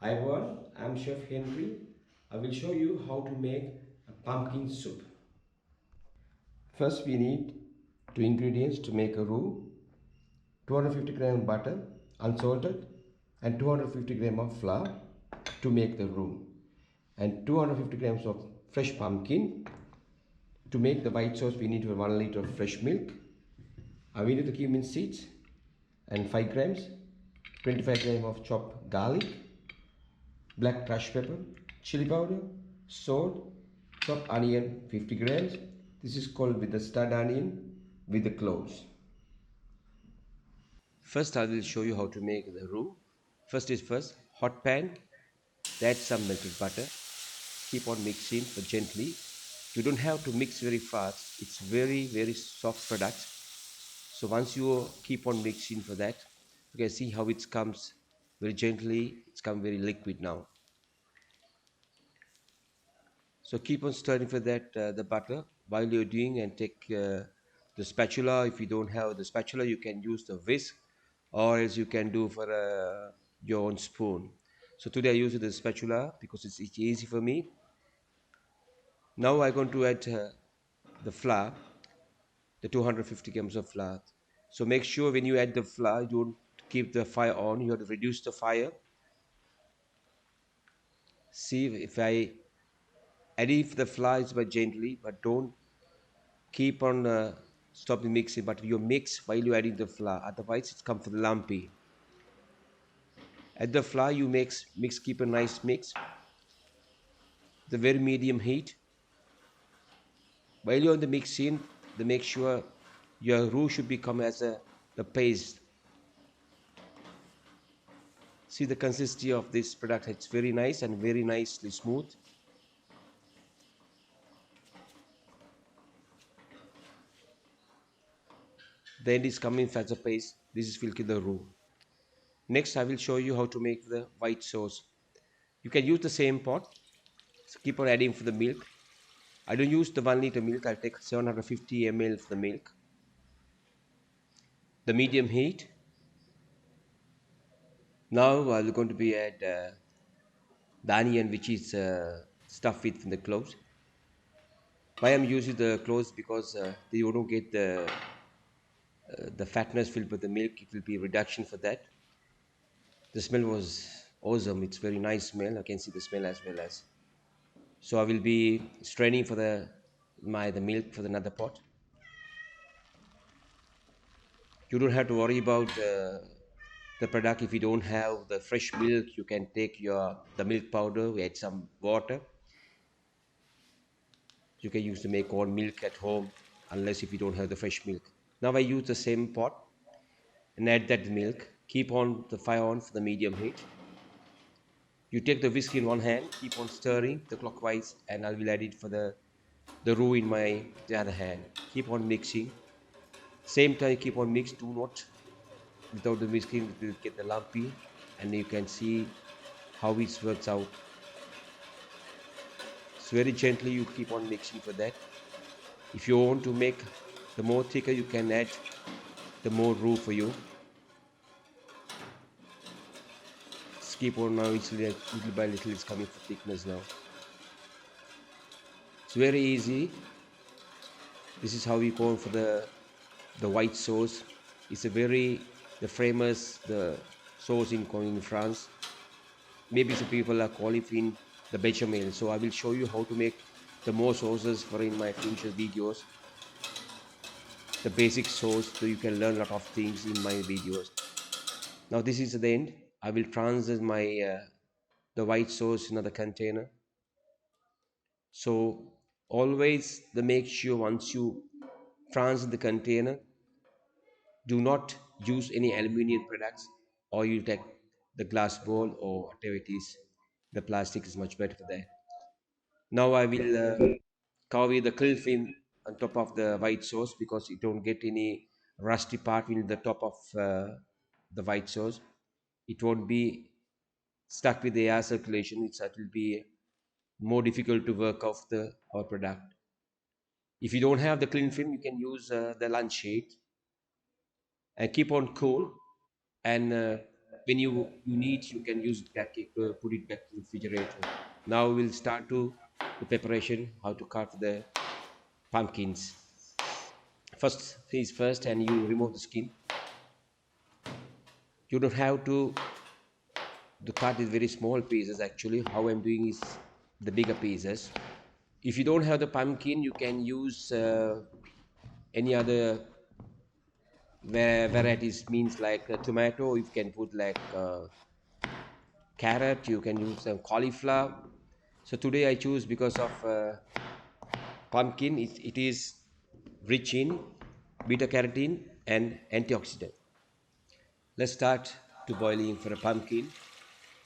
Hi everyone, I'm Chef Henry. I will show you how to make a pumpkin soup. First we need two ingredients to make a roux: 250 gram butter, unsalted, and 250 gram of flour to make the roux, and 250 grams of fresh pumpkin. To make the white sauce we need 1 liter of fresh milk. We need the cumin seeds and 5 grams, 25 grams of chopped garlic, black crushed pepper, chili powder, salt, chopped onion 50 grams. This is called with the stud onion with the cloves. First, I will show you how to make the roux. First is first, hot pan, add some melted butter. Keep on mixing but gently. You don't have to mix very fast. It's very soft product. So once you keep on mixing for that, you can see how it comes very gently. It's come very liquid now. So keep on stirring for that the butter while you're doing, and take the spatula. If you don't have the spatula, you can use the whisk, or else you can do for your own spoon. So today I use the spatula because it's easy for me. Now I'm going to add the flour, the 250 grams of flour. So make sure when you add the flour, you don't keep the fire on. You have to reduce the fire. See if I add if the flour is but gently, but don't keep on stopping mixing, but you mix while you're adding the flour, otherwise it comes lumpy. At the flour you mix, keep a nice mix, the very medium heat. While you're on the mixing, the make sure your roux should become as the paste. See the consistency of this product, it's very nice and very nicely smooth. The end is coming as a paste. This is filking the roux. Next I will show you how to make the white sauce. You can use the same pot. So keep on adding for the milk. I don't use the 1 liter milk. I'll take 750 ml of the milk. The medium heat. Now I'm going to be add the onion, which is stuffed with the cloves. Why I'm using the cloves? Because you don't get the fatness filled with the milk. It will be a reduction for that. The smell was awesome. It's very nice smell. I can see the smell as well as. So I will be straining for the milk for another pot. You don't have to worry about the product. If you don't have the fresh milk, you can take the milk powder, add some water. You can use to make all milk at home, unless if you don't have the fresh milk. Now I use the same pot and add that milk. Keep on the fire on for the medium heat. You take the whisk in one hand, keep on stirring the clockwise, and I will add it for the roux in the other hand. Keep on mixing. Same time keep on mix. Do not, without the mixing it will get the lumpy, and you can see how it works out. So very gently you keep on mixing for that. If you want to make the more thicker, you can add the more roux for you. Just keep on, now it's little by little it's coming for thickness now. It's very easy. This is how we go for the white sauce. It's a very the famous the sauce in France. Maybe some people are calling it in the bechamel. So I will show you how to make the more sauces for in my future videos. The basic sauce, so you can learn a lot of things in my videos. Now this is the end. I will transfer my the white sauce in another container. So always the make sure once you transfer the container, do not use any aluminium products, or you take the glass bowl or whatever it is. The plastic is much better for that. Now I will cover the krill film on top of the white sauce, because you don't get any rusty part in the top of the white sauce. It won't be stuck with the air circulation. It will be more difficult to work off our product. If you don't have the clean film, you can use the lunch sheet and keep on cool. And when you need, you can use it back, put it back to the refrigerator. Now we'll start to the preparation, how to cut the pumpkins. First is first, and you remove the skin. You don't have to, the cut is very small pieces actually. How I'm doing is the bigger pieces. If you don't have the pumpkin, you can use any other varieties, means like tomato. You can put like carrot, you can use some cauliflower. So today I choose because of pumpkin. It is rich in beta carotene and antioxidant. Let's start to boiling for a pumpkin.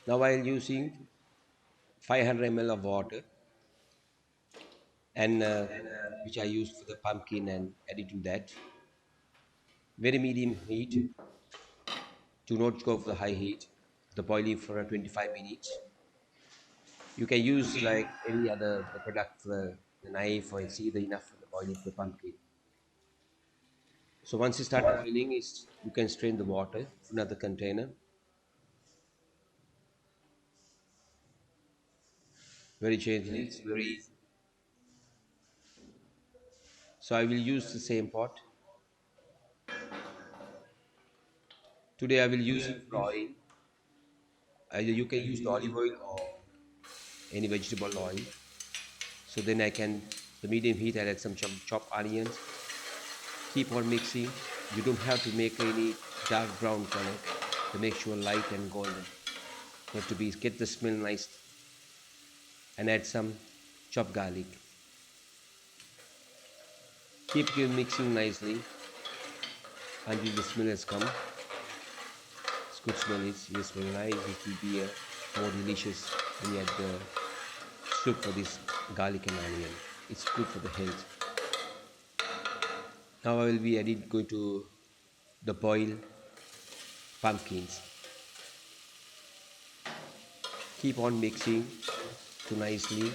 Now I am using 500 ml of water, and which I use for the pumpkin, and add it to that. Very medium heat. Do not go for the high heat. The boiling for 25 minutes. You can use like any other the product for the knife, or it's either enough for the boiling for the pumpkin. So once you start boiling, is you can strain the water to another container. Very gently. It's very easy. So I will use the same pot. Today I will use it for oil. Either you can use the olive oil or any vegetable oil. So then I can, the medium heat, I add some chopped onions. Keep on mixing. You don't have to make any dark brown color. To make sure light and golden. You have to be get the smell nice, and add some chopped garlic. Keep mixing nicely until the smell has come. It's good smell. It's very nice. It will be more delicious when you add the soup for this garlic and onion. It's good for the health. Now I will be adding going to the boiled pumpkins. Keep on mixing to nicely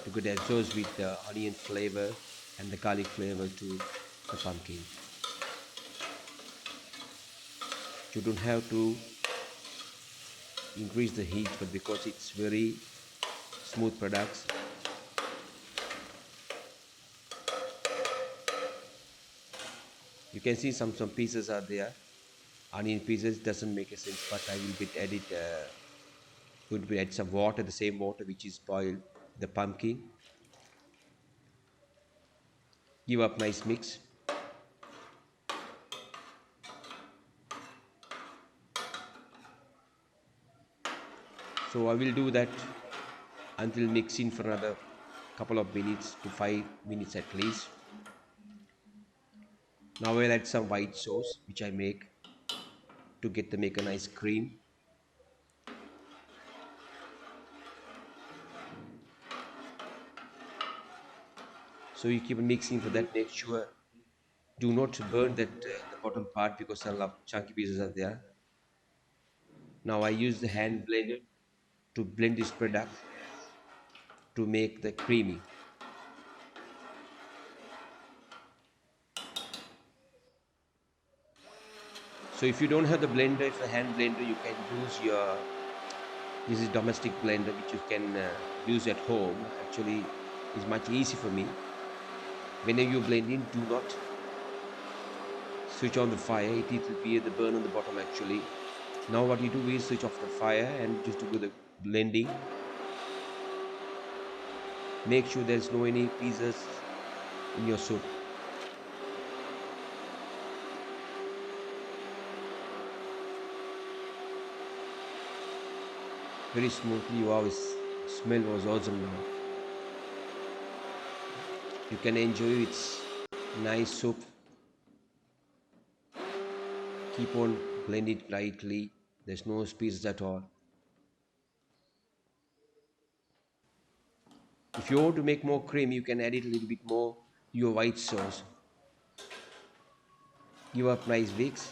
to get absorbed with the onion flavor and the garlic flavor to the pumpkin. You don't have to increase the heat, but because it's very smooth products, you can see some pieces are there. Onion pieces doesn't make a sense, but I will be added going to add some water, the same water which is boiled the pumpkin. Give up nice mix. So I will do that until mixing for another couple of minutes to 5 minutes at least. Now I'll add some white sauce which I make to get the make a nice cream. So you keep mixing for that. Make sure do not burn that the bottom part because a lot of chunky pieces are there. Now I use the hand blender to blend this product to make the creamy. So if you don't have the blender, if a hand blender, you can use your, this is domestic blender which you can use at home. Actually, it's much easy for me. Whenever you blend in, do not switch on the fire. It will be the burn on the bottom actually. Now what you do is switch off the fire and just do the blending. Make sure there's no any pieces in your soup. Very smoothly. Wow, smell was awesome now. You can enjoy its nice soup. Keep on blend it lightly. There's no pieces at all. If you want to make more cream, you can add it a little bit more your white sauce. Give up nice mix.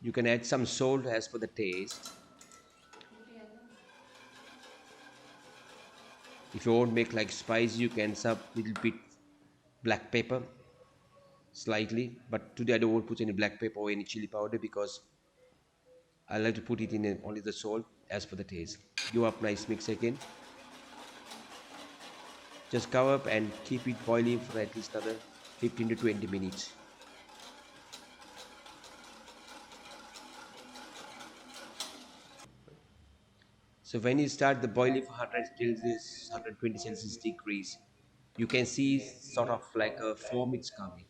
You can add some salt as per the taste. If you want to make like spicy, you can sub little bit black pepper. slightly, but today I don't want to put any black pepper or any chili powder because I like to put it in only the salt as per the taste. Give up nice mix again. Just cover up and keep it boiling for at least another 15 to 20 minutes. So when you start the boiling for 100 Celsius, 120 Celsius degrees, you can see sort of like a foam it's coming.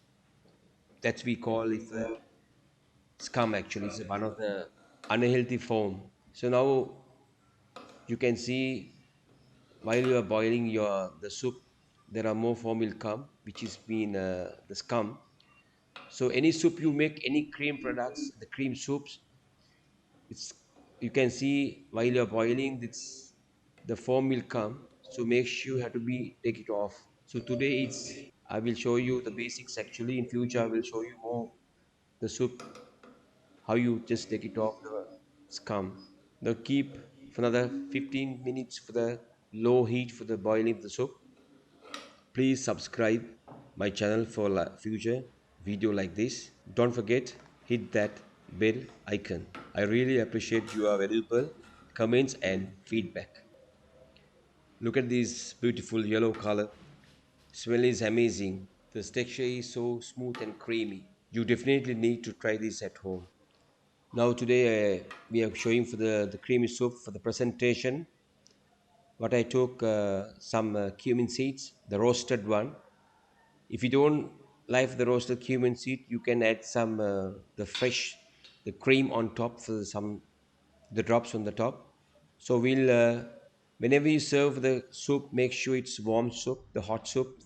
That we call it the scum actually. It's one of the unhealthy foam. So now you can see while you are boiling your the soup, there are more foam will come, which is been the scum. So any soup you make, any cream products, the cream soups, it's you can see while you're boiling, this the foam will come. So make sure you have to be take it off. So today it's I will show you the basics actually. In future I will show you more the soup, how you just take it off the scum. Now keep for another 15 minutes for the low heat for the boiling of the soup. Please subscribe my channel for future video like this. Don't forget hit that bell icon. I really appreciate your valuable comments and feedback. Look at this beautiful yellow color. Smell is amazing. The texture is so smooth and creamy. You definitely need to try this at home. Now today we are showing for the creamy soup for the presentation. What I took some cumin seeds, the roasted one. If you don't like the roasted cumin seed, you can add some the fresh, the cream on top for some the drops on the top. So we'll whenever you serve the soup, make sure it's warm soup, the hot soup,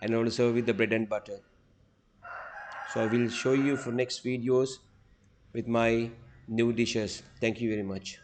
and also serve with the bread and butter. So I will show you for next videos with my new dishes. Thank you very much.